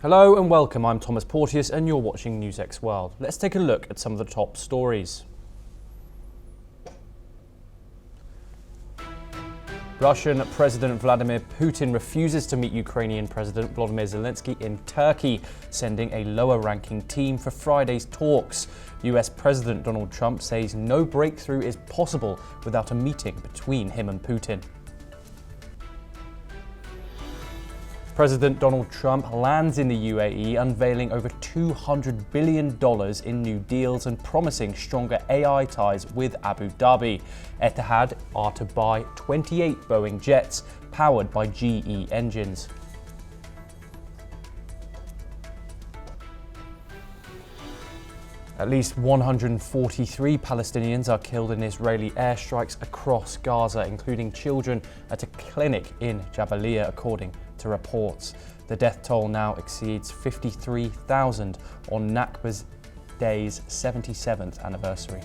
Hello and welcome, I'm Thomas Porteous and you're watching NewsX World. Let's take a look at some of the top stories. Russian President Vladimir Putin refuses to meet Ukrainian President Volodymyr Zelensky in Turkey, sending a lower-ranking team for Friday's talks. US President Donald Trump says no breakthrough is possible without a meeting between him and Putin. President Donald Trump lands in the UAE, unveiling over $200 billion in new deals and promising stronger AI ties with Abu Dhabi. Etihad are to buy 28 Boeing jets powered by GE engines. At least 143 Palestinians are killed in Israeli airstrikes across Gaza, including children at a clinic in Jabalia, according to reports. The death toll now exceeds 53,000 on Nakba Day's 77th anniversary.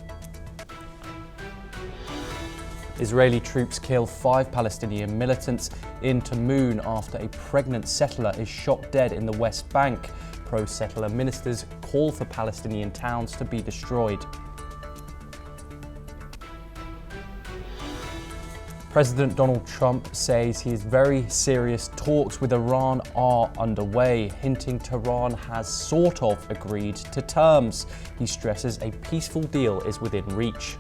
Israeli troops kill 5 Palestinian militants in Tamoon after a pregnant settler is shot dead in the West Bank. Pro-settler ministers call for Palestinian towns to be destroyed. President Donald Trump says his very serious talks with Iran are underway, hinting Tehran has sort of agreed to terms. He stresses a peaceful deal is within reach.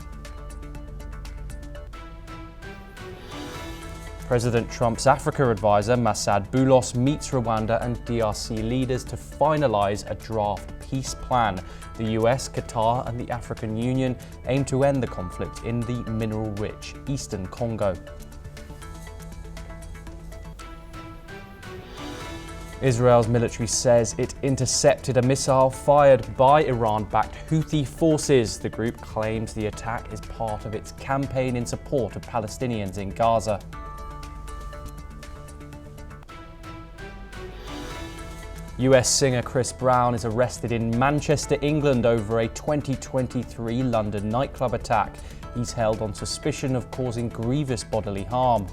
President Trump's Africa advisor, Masad Boulos, meets Rwanda and DRC leaders to finalize a draft peace plan. The US, Qatar and the African Union aim to end the conflict in the mineral-rich eastern Congo. Israel's military says it intercepted a missile fired by Iran-backed Houthi forces. The group claims the attack is part of its campaign in support of Palestinians in Gaza. US singer Chris Brown is arrested in Manchester, England over a 2023 London nightclub attack. He's held on suspicion of causing grievous bodily harm.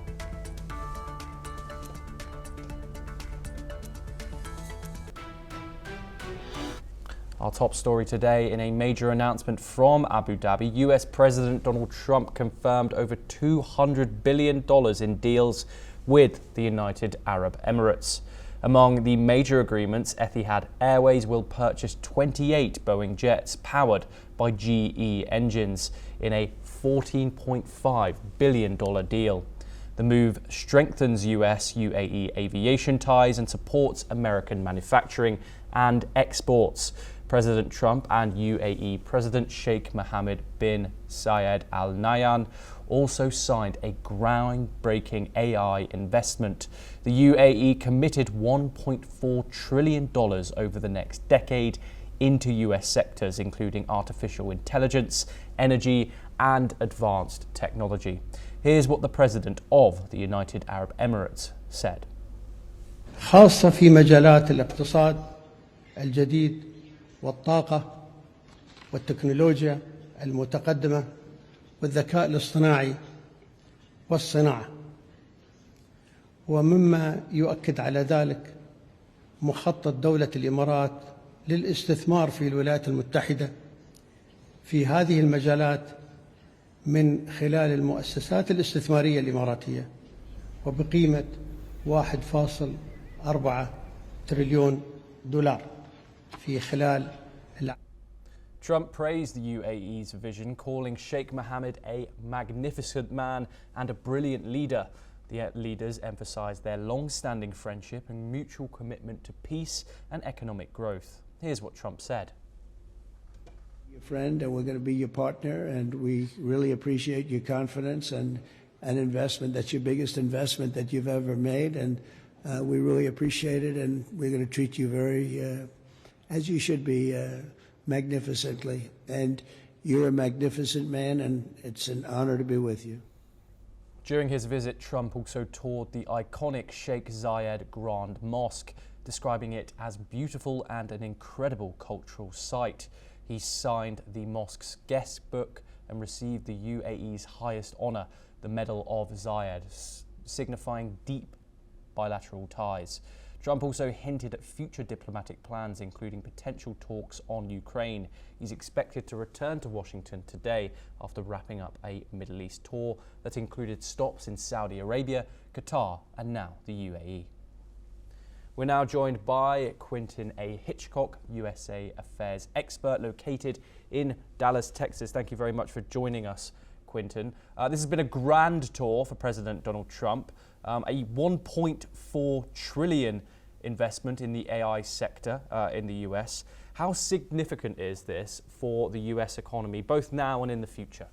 Our top story today, in a major announcement from Abu Dhabi, US President Donald Trump confirmed over $200 billion in deals with the United Arab Emirates. Among the major agreements, Etihad Airways will purchase 28 Boeing jets powered by GE engines in a $14.5 billion deal. The move strengthens US-UAE aviation ties and supports American manufacturing and exports. President Trump and UAE President Sheikh Mohammed bin Zayed Al Nahyan also signed a groundbreaking AI investment. The UAE committed $1.4 trillion over the next decade into US sectors, including artificial intelligence, energy, and advanced technology. Here's what the President of the United Arab Emirates said. خاصة في مجالات الاقتصاد الجديد والطاقة والتكنولوجيا المتقدمة والذكاء الاصطناعي والصناعة. ومما يؤكد على ذلك مخطط دولة الإمارات للاستثمار في الولايات المتحدة في هذه المجالات من خلال المؤسسات الاستثمارية الإماراتية وبقيمة 1.4 تريليون دولار في خلال Trump praised the UAE's vision, calling Sheikh Mohammed a magnificent man and a brilliant leader. The leaders emphasized their long-standing friendship and mutual commitment to peace and economic growth. Here's what Trump said. Your friend, and we're going to be your partner, and we really appreciate your confidence and an investment. That's your biggest investment that you've ever made, and we really appreciate it, and we're going to treat you very, as you should be, magnificently. And you're a magnificent man, and it's an honor to be with you. During his visit, Trump also toured the iconic Sheikh Zayed Grand Mosque, describing it as beautiful and an incredible cultural site. He signed the mosque's guest book and received the UAE's highest honour, the Medal of Zayed, signifying deep bilateral ties. Trump also hinted at future diplomatic plans, including potential talks on Ukraine. He's expected to return to Washington today after wrapping up a Middle East tour that included stops in Saudi Arabia, Qatar, and now the UAE. We're now joined by Quintin A. Hitchcock, USA Affairs expert located in Dallas, Texas. Thank you very much for joining us, Quintin. This has been a grand tour for President Donald Trump, a $1.4 trillion investment in the AI sector in the US. How significant is this for the US economy, both now and in the future?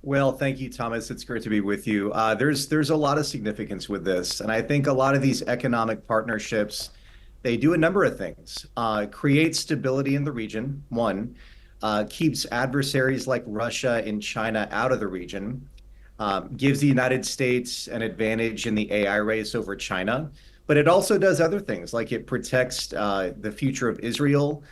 Well, thank you, Thomas. It's great to be with you. There's a lot of significance with this, and I think a lot of these economic partnerships, they do a number of things. Create stability in the region, one, keeps adversaries like Russia and China out of the region, gives the United States an advantage in the AI race over China, but it also does other things, like it protects the future of Israel,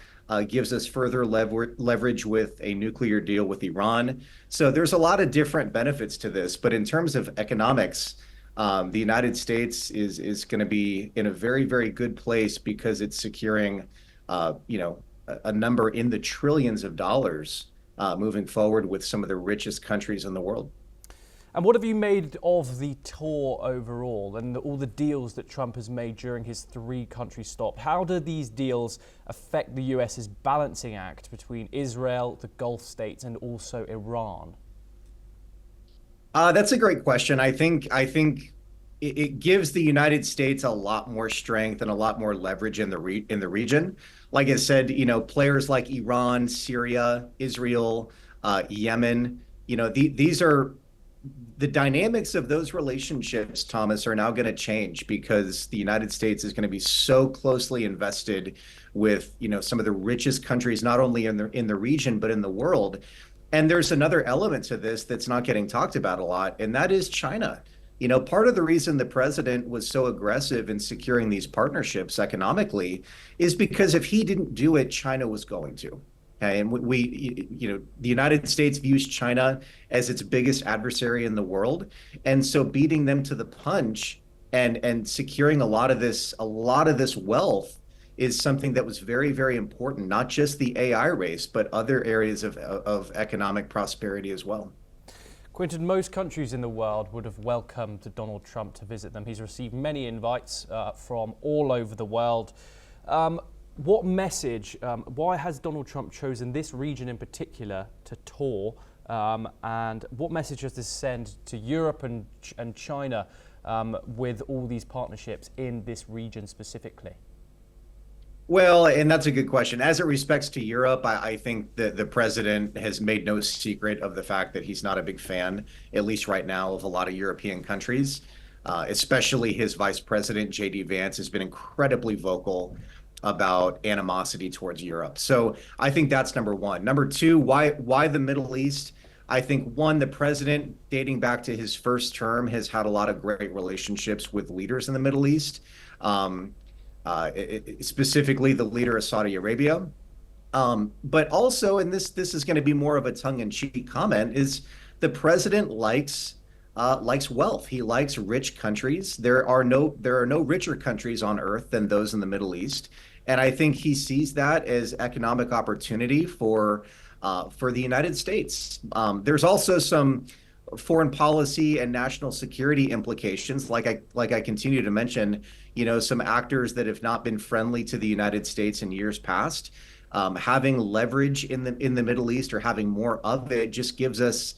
gives us further leverage with a nuclear deal with Iran. So there's a lot of different benefits to this, but in terms of economics, the United States is going to be in a very, very good place because it's securing, a number in the trillions of dollars moving forward with some of the richest countries in the world. And what have you made of the tour overall and all the deals that Trump has made during his 3-country stop? How do these deals affect the US's balancing act between Israel, the Gulf states, and also Iran? That's a great question. I think it gives the United States a lot more strength and a lot more leverage in the region. Like I said, players like Iran, Syria, Israel, Yemen, these are the dynamics of those relationships, Thomas, are now going to change because the United States is going to be so closely invested with, some of the richest countries, not only in the region, but in the world. And there's another element to this that's not getting talked about a lot, and that is China. Part of the reason the president was so aggressive in securing these partnerships economically is because if he didn't do it, China was going to. Okay, and the United States views China as its biggest adversary in the world, and so beating them to the punch and securing a lot of this wealth is something that was very, very important. Not just the AI race, but other areas of economic prosperity as well. Quintin, most countries in the world would have welcomed Donald Trump to visit them. He's received many invites from all over the world. What message, why has Donald Trump chosen this region in particular to tour? And what message does this send to Europe and China with all these partnerships in this region specifically? Well, and that's a good question. As it respects to Europe, I think that the president has made no secret of the fact that he's not a big fan, at least right now, of a lot of European countries. Especially his vice president, J.D. Vance, has been incredibly vocal about animosity towards Europe. So I think that's number one. Number two, why the Middle East? I think, one, the president, dating back to his first term, has had a lot of great relationships with leaders in the Middle East, specifically the leader of Saudi Arabia. But also, and this is going to be more of a tongue-in-cheek comment, is the president likes wealth. He likes rich countries. There are no richer countries on earth than those in the Middle East. And I think he sees that as economic opportunity for the United States. There's also some foreign policy and national security implications, like I continue to mention, some actors that have not been friendly to the United States in years past. Having leverage in the Middle East, or having more of it, just gives us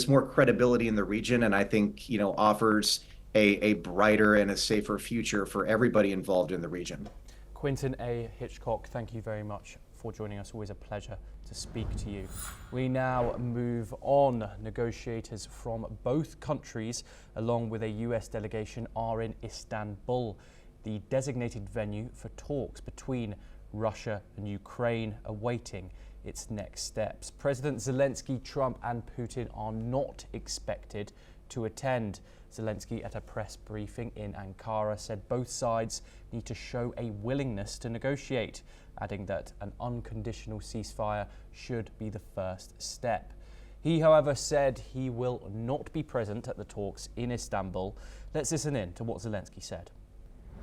more credibility in the region, and I think offers a brighter and a safer future for everybody involved in the region. Quintin A. Hitchcock, thank you very much for joining us. Always a pleasure to speak to you. We now move on. Negotiators from both countries, along with a US delegation, are in Istanbul, the designated venue for talks between Russia and Ukraine, awaiting its next steps. President Zelensky, Trump and Putin are not expected to attend. Zelensky, at a press briefing in Ankara, said both sides need to show a willingness to negotiate, adding that an unconditional ceasefire should be the first step. He, however, said he will not be present at the talks in Istanbul. Let's listen in to what Zelensky said.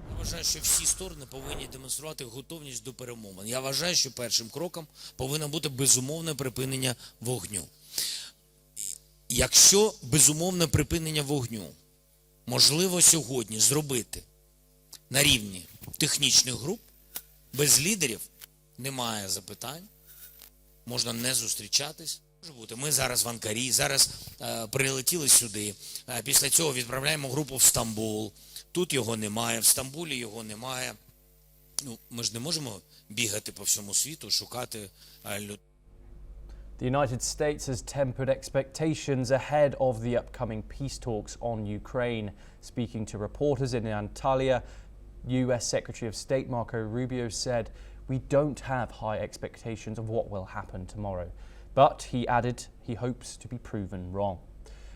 Я вважаю, що всі сторони повинні демонструвати готовність до перемовин. Я вважаю, що першим кроком повинно бути безумовне припинення вогню. Якщо безумовне припинення вогню можливо сьогодні зробити на рівні технічних груп, без лідерів немає запитань, можна не зустрічатись. Може бути, ми зараз в Анкарі, зараз прилетіли сюди, після цього відправляємо групу в Стамбул, тут його немає, в Стамбулі його немає. Ну, ми ж не можемо бігати по всьому світу, шукати людей. The United States has tempered expectations ahead of the upcoming peace talks on Ukraine. Speaking to reporters in Antalya, US Secretary of State Marco Rubio said, "We don't have high expectations of what will happen tomorrow." But he added he hopes to be proven wrong.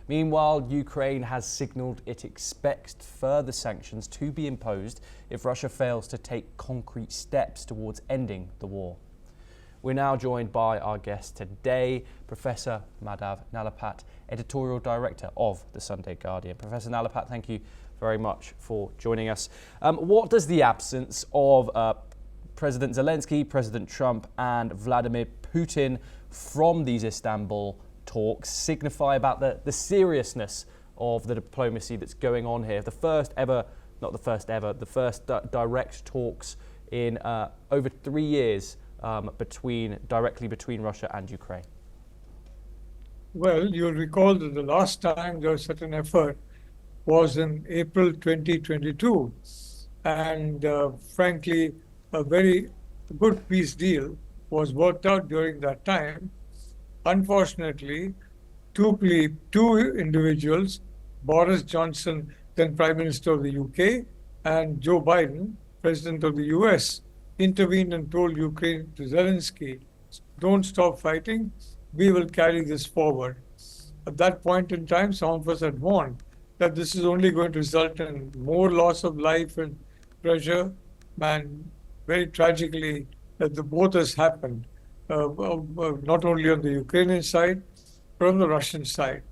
Meanwhile, Ukraine has signalled it expects further sanctions to be imposed if Russia fails to take concrete steps towards ending the war. We're now joined by our guest today, Professor Madhav Nalapat, Editorial Director of the Sunday Guardian. Professor Nalapat, thank you very much for joining us. What does the absence of President Zelensky, President Trump and Vladimir Putin from these Istanbul talks signify about the seriousness of the diplomacy that's going on here? The first direct talks in over 3 years directly between Russia and Ukraine. Well, you'll recall that the last time there was such an effort was in April 2022. And frankly, a very good peace deal was worked out during that time. Unfortunately, two individuals, Boris Johnson, then Prime Minister of the UK, and Joe Biden, President of the US, intervened and told Ukraine to Zelensky, don't stop fighting, we will carry this forward. At that point in time, some of us had warned that this is only going to result in more loss of life and pressure, and very tragically, that both has happened, not only on the Ukrainian side, but on the Russian side.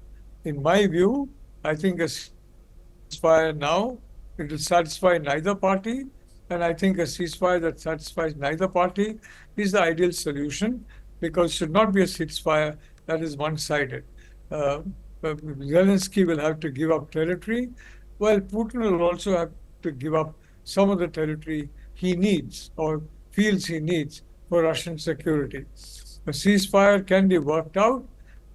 In my view, I think a ceasefire now, it will satisfy neither party, and I think a ceasefire that satisfies neither party is the ideal solution, because it should not be a ceasefire that is one-sided. Zelensky will have to give up territory, while Putin will also have to give up some of the territory he needs or feels he needs for Russian security. A ceasefire can be worked out,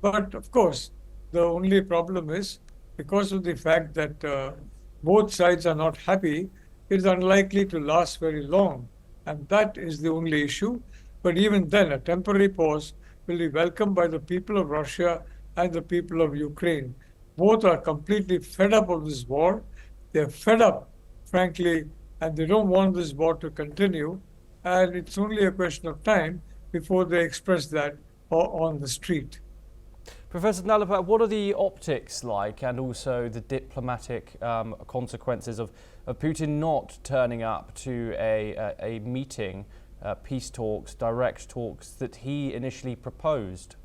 but of course, the only problem is because of the fact that both sides are not happy, it is unlikely to last very long. And that is the only issue. But even then, a temporary pause will be welcomed by the people of Russia and the people of Ukraine. Both are completely fed up of this war. They're fed up, frankly, and they don't want this war to continue. And it's only a question of time before they express that on the street. Professor Nalapat, what are the optics like and also the diplomatic consequences of Putin not turning up to a meeting, peace talks, direct talks that he initially proposed?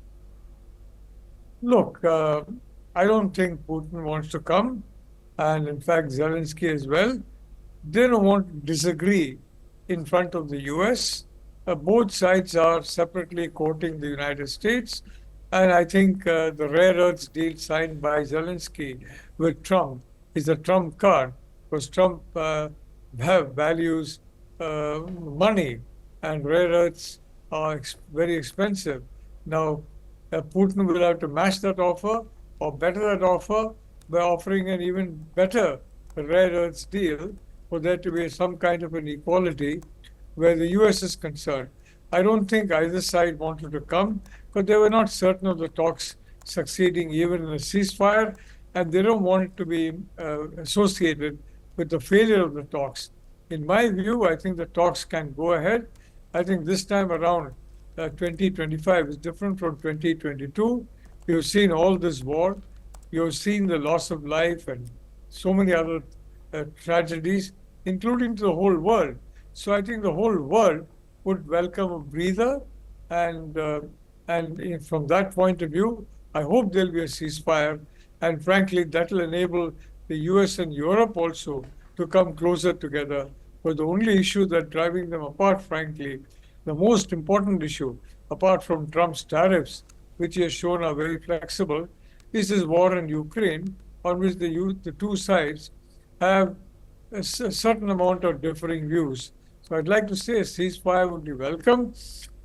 Look, I don't think Putin wants to come, and in fact Zelensky as well. They don't want to disagree in front of the US. Both sides are separately courting the United States. And I think the rare earths deal signed by Zelensky with Trump is a Trump card, because Trump values money, and rare earths are very expensive. Now, Putin will have to match that offer or better that offer by offering an even better rare earths deal for there to be some kind of an equality where the US is concerned. I don't think either side wanted to come, but they were not certain of the talks succeeding even in a ceasefire, and they don't want it to be associated with the failure of the talks. In my view, I think the talks can go ahead. I think this time around, 2025 is different from 2022. You've seen all this war. You've seen the loss of life and so many other tragedies, including to the whole world. So I think the whole world would welcome a breather, and from that point of view, I hope there'll be a ceasefire, and frankly, that will enable the US and Europe also to come closer together. But the only issue that's driving them apart, frankly, the most important issue, apart from Trump's tariffs, which he has shown are very flexible, is this war in Ukraine, on which the two sides have a certain amount of differing views. So I'd like to say a ceasefire would be welcomed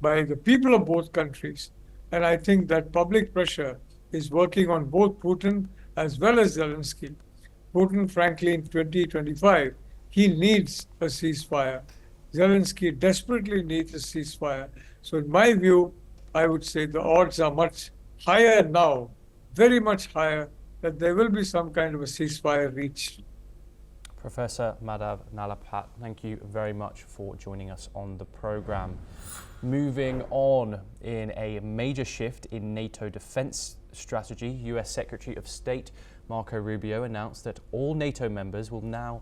by the people of both countries. And I think that public pressure is working on both Putin as well as Zelensky. Putin, frankly, in 2025, he needs a ceasefire. Zelensky desperately needs a ceasefire. So in my view, I would say the odds are much higher now, very much higher, that there will be some kind of a ceasefire reached. Professor Madhav Nalapat, thank you very much for joining us on the program. Moving on, in a major shift in NATO defense strategy, US Secretary of State Marco Rubio announced that all NATO members will now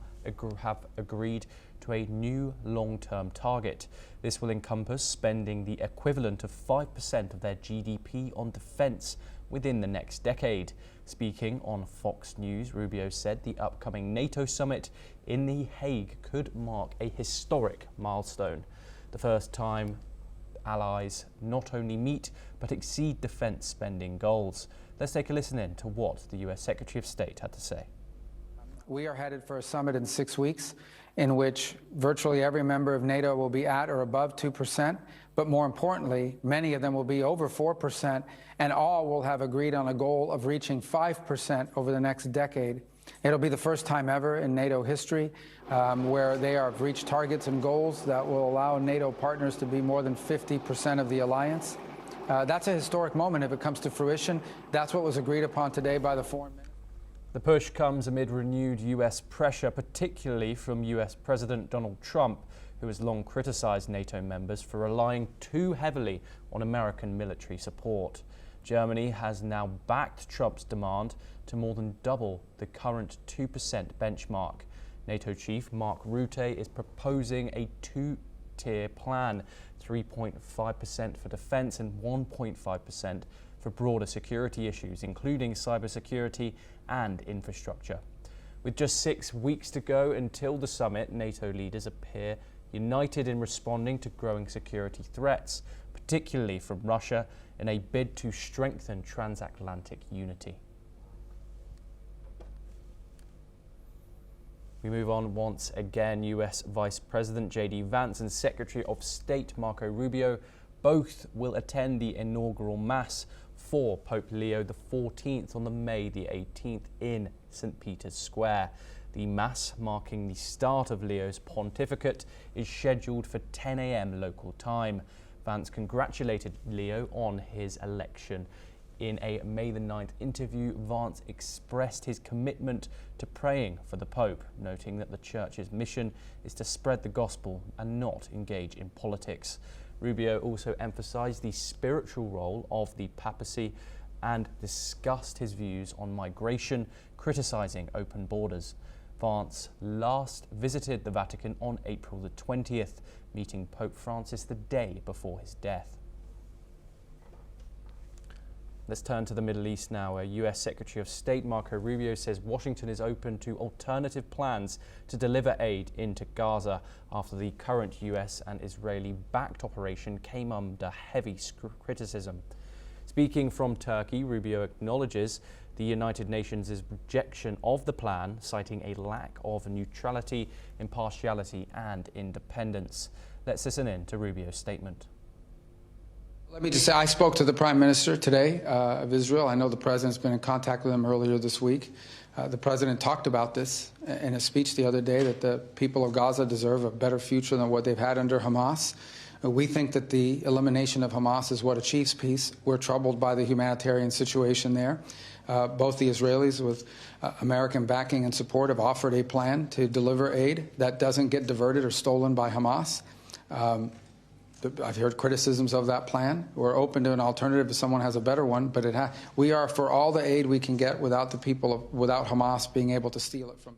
have agreed to a new long-term target. This will encompass spending the equivalent of 5% of their GDP on defense within the next decade. Speaking on Fox News, Rubio said the upcoming NATO summit in The Hague could mark a historic milestone, the first time allies not only meet but exceed defense spending goals. Let's take a listen in to what the US Secretary of State had to say. We are headed for a summit in 6 weeks in which virtually every member of NATO will be at or above 2%, but more importantly, many of them will be over 4%, and all will have agreed on a goal of reaching 5% over the next decade. It'll be the first time ever in NATO history where they have reached targets and goals that will allow NATO partners to be more than 50% of the alliance. That's a historic moment if it comes to fruition. That's what was agreed upon today by the foreign minister. The push comes amid renewed US pressure, particularly from US President Donald Trump, who has long criticized NATO members for relying too heavily on American military support. Germany has now backed Trump's demand to more than double the current 2% benchmark. NATO chief Mark Rutte is proposing a two-tier plan, 3.5% for defense and 1.5% for broader security issues, including cybersecurity and infrastructure. With just 6 weeks to go until the summit, NATO leaders appear united in responding to growing security threats, particularly from Russia, in a bid to strengthen transatlantic unity. We move on once again. US Vice President J.D. Vance and Secretary of State Marco Rubio both will attend the inaugural Mass for Pope Leo XIV on May the 18th in St. Peter's Square. The Mass, marking the start of Leo's pontificate, is scheduled for 10 a.m. local time. Vance congratulated Leo on his election. In a May the 9th interview, Vance expressed his commitment to praying for the Pope, noting that the Church's mission is to spread the gospel and not engage in politics. Rubio also emphasized the spiritual role of the papacy and discussed his views on migration, criticizing open borders. Vance last visited the Vatican on April the 20th, meeting Pope Francis the day before his death. Let's turn to the Middle East now, where US Secretary of State Marco Rubio says Washington is open to alternative plans to deliver aid into Gaza after the current US and Israeli-backed operation came under heavy criticism. Speaking from Turkey, Rubio acknowledges the United Nations' rejection of the plan, citing a lack of neutrality, impartiality and independence. Let's listen in to Rubio's statement. Let me just say, I spoke to the Prime Minister today of Israel. I know the President's been in contact with him earlier this week. The President talked about this in a speech the other day, that the people of Gaza deserve a better future than what they've had under Hamas. We think that the elimination of Hamas is what achieves peace. We're troubled by the humanitarian situation there. Both the Israelis, with American backing and support, have offered a plan to deliver aid that doesn't get diverted or stolen by Hamas. I've heard criticisms of that plan. We're open to an alternative if someone has a better one, but we are for all the aid we can get without without Hamas being able to steal it from.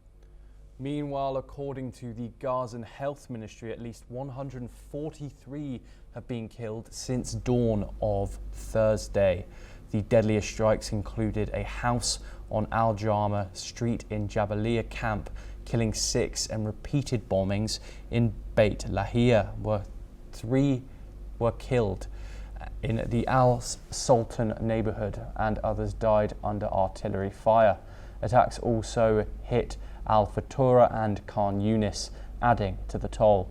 Meanwhile, according to the Gazan Health Ministry, at least 143 have been killed since dawn of Thursday. The deadliest strikes included a house on Al-Jama Street in Jabalia camp, killing 6, and repeated bombings in Beit Lahia, where 3 were killed in the Al-Sultan neighborhood and others died under artillery fire. Attacks also hit Al-Fatura and Khan Yunis, adding to the toll.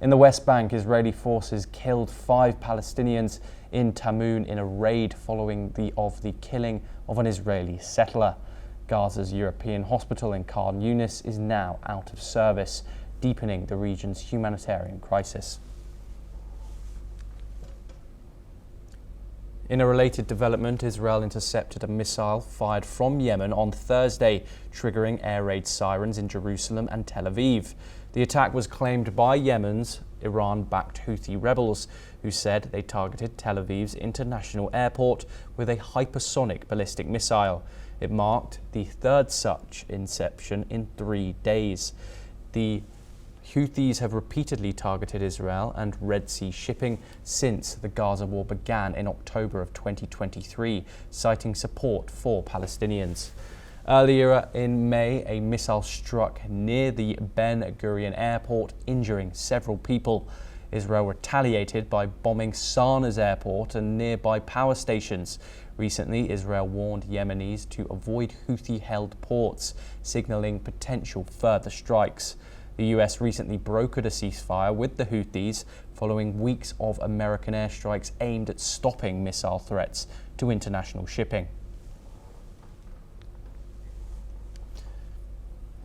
In the West Bank, Israeli forces killed 5 Palestinians in Tamun in a raid following the killing of an Israeli settler. Gaza's European hospital in Khan Yunis is now out of service, deepening the region's humanitarian crisis. In a related development, Israel intercepted a missile fired from Yemen on Thursday, triggering air raid sirens in Jerusalem and Tel Aviv. The attack was claimed by Yemen's Iran-backed Houthi rebels, who said they targeted Tel Aviv's international airport with a hypersonic ballistic missile. It marked the 3rd such inception in 3 days. The Houthis have repeatedly targeted Israel and Red Sea shipping since the Gaza war began in October of 2023, citing support for Palestinians. Earlier in May, a missile struck near the Ben Gurion airport, injuring several people. Israel retaliated by bombing Sana's airport and nearby power stations. Recently, Israel warned Yemenis to avoid Houthi-held ports, signaling potential further strikes. The US recently brokered a ceasefire with the Houthis following weeks of American airstrikes aimed at stopping missile threats to international shipping.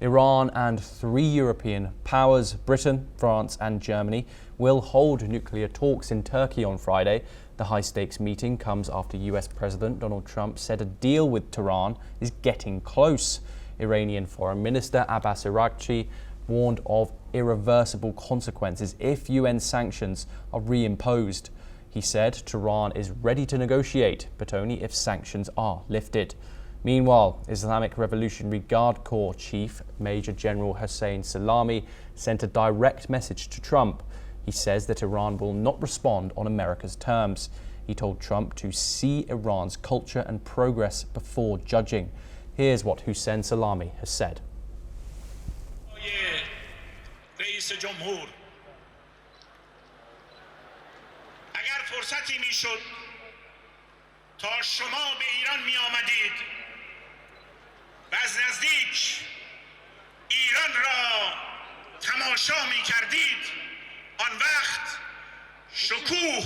Iran and 3 European powers, Britain, France and Germany, will hold nuclear talks in Turkey on Friday. The high-stakes meeting comes after US President Donald Trump said a deal with Tehran is getting close. Iranian Foreign Minister Abbas Araghchi warned of irreversible consequences if UN sanctions are reimposed. He said Tehran is ready to negotiate, but only if sanctions are lifted. Meanwhile, Islamic Revolutionary Guard Corps Chief Major General Hossein Salami sent a direct message to Trump. He says that Iran will not respond on America's terms. He told Trump to see Iran's culture and progress before judging. Here's what Hossein Salami has said. رئیس جمهور اگر فرصتی میشد تا شما به ایران می آمدید و از نزدیک ایران را تماشا می کردید آن وقت شکوه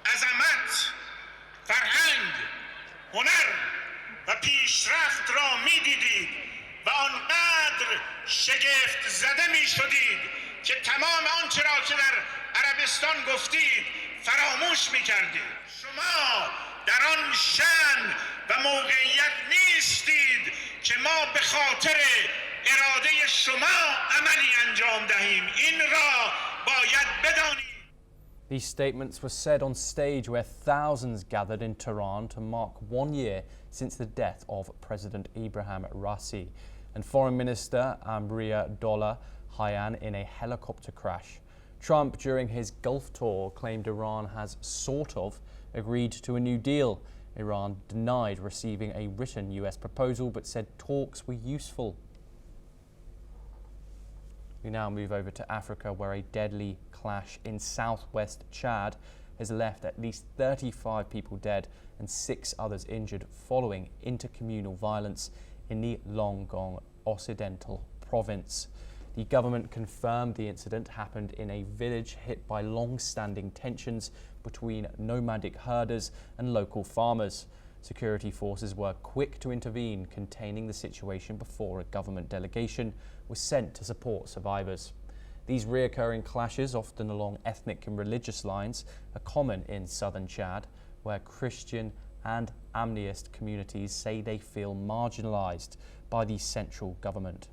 عظمت فرهنگ هنر و پیشرفت را می دیدید و آنقدر شگفت زده می شدید که تمام آنچه را که در عربستان گفتید فراموش می کردید. شما در آن شأن و موقعیت نیستید که ما به خاطر اراده شما عملی انجام دهیم. این را باید بدانید. These statements were said on stage where thousands gathered in Tehran to mark 1 year since the death of President Ibrahim Raisi and Foreign Minister Amriya Dolla Hayan in a helicopter crash. Trump, during his Gulf tour, claimed Iran has sort of agreed to a new deal. Iran denied receiving a written US proposal but said talks were useful. We now move over to Africa, where a deadly clash in southwest Chad has left at least 35 people dead and 6 others injured following intercommunal violence in the Longong Occidental province. The government confirmed the incident happened in a village hit by long-standing tensions between nomadic herders and local farmers. Security forces were quick to intervene, containing the situation before a government delegation was sent to support survivors. These reoccurring clashes, often along ethnic and religious lines, are common in southern Chad, where Christian and Amnist communities say they feel marginalised by the central government.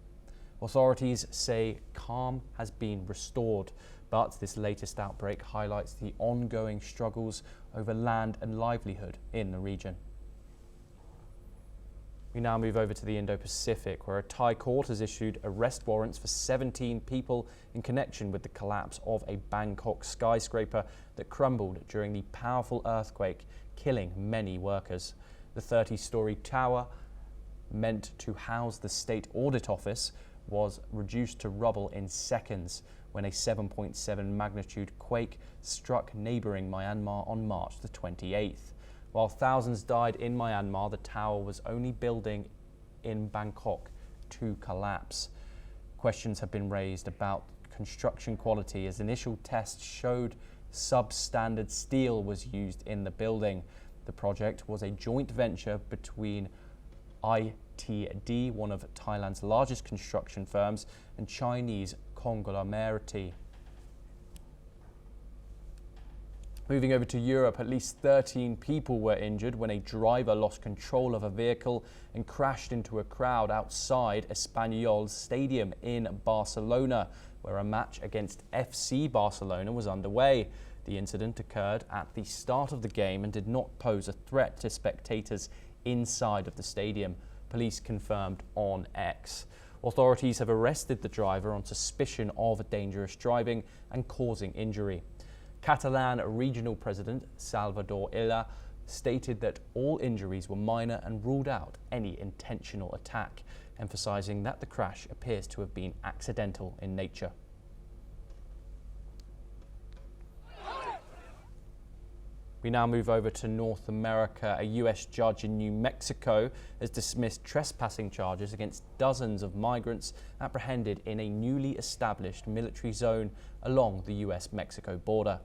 Authorities say calm has been restored, but this latest outbreak highlights the ongoing struggles over land and livelihood in the region. We now move over to the Indo-Pacific, where a Thai court has issued arrest warrants for 17 people in connection with the collapse of a Bangkok skyscraper that crumbled during the powerful earthquake, killing many workers. The 30-story tower meant to house the state audit office was reduced to rubble in seconds when a 7.7 magnitude quake struck neighbouring Myanmar on March the 28th. While thousands died in Myanmar, the tower was only building in Bangkok to collapse. Questions have been raised about construction quality as initial tests showed substandard steel was used in the building. The project was a joint venture between ITD, one of Thailand's largest construction firms, and Chinese conglomerate. Moving over to Europe, at least 13 people were injured when a driver lost control of a vehicle and crashed into a crowd outside Espanyol's stadium in Barcelona, where a match against FC Barcelona was underway. The incident occurred at the start of the game and did not pose a threat to spectators inside of the stadium, police confirmed on X. Authorities have arrested the driver on suspicion of dangerous driving and causing injury. Catalan Regional President Salvador Illa stated that all injuries were minor and ruled out any intentional attack, emphasizing that the crash appears to have been accidental in nature. We now move over to North America. A US judge in New Mexico has dismissed trespassing charges against dozens of migrants apprehended in a newly established military zone along the US-Mexico border.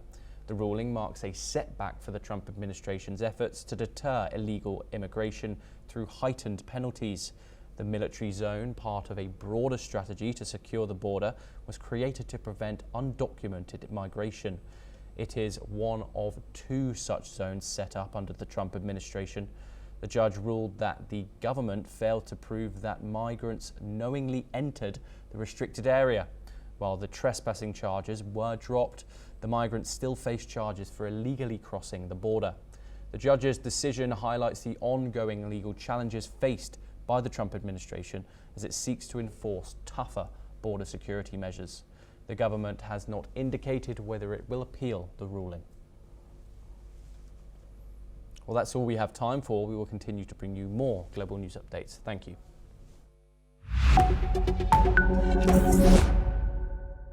The ruling marks a setback for the Trump administration's efforts to deter illegal immigration through heightened penalties. The military zone, part of a broader strategy to secure the border, was created to prevent undocumented migration. It is one of two such zones set up under the Trump administration. The judge ruled that the government failed to prove that migrants knowingly entered the restricted area. While the trespassing charges were dropped, the migrants still face charges for illegally crossing the border. The judge's decision highlights the ongoing legal challenges faced by the Trump administration as it seeks to enforce tougher border security measures. The government has not indicated whether it will appeal the ruling. Well, that's all we have time for. We will continue to bring you more global news updates. Thank you.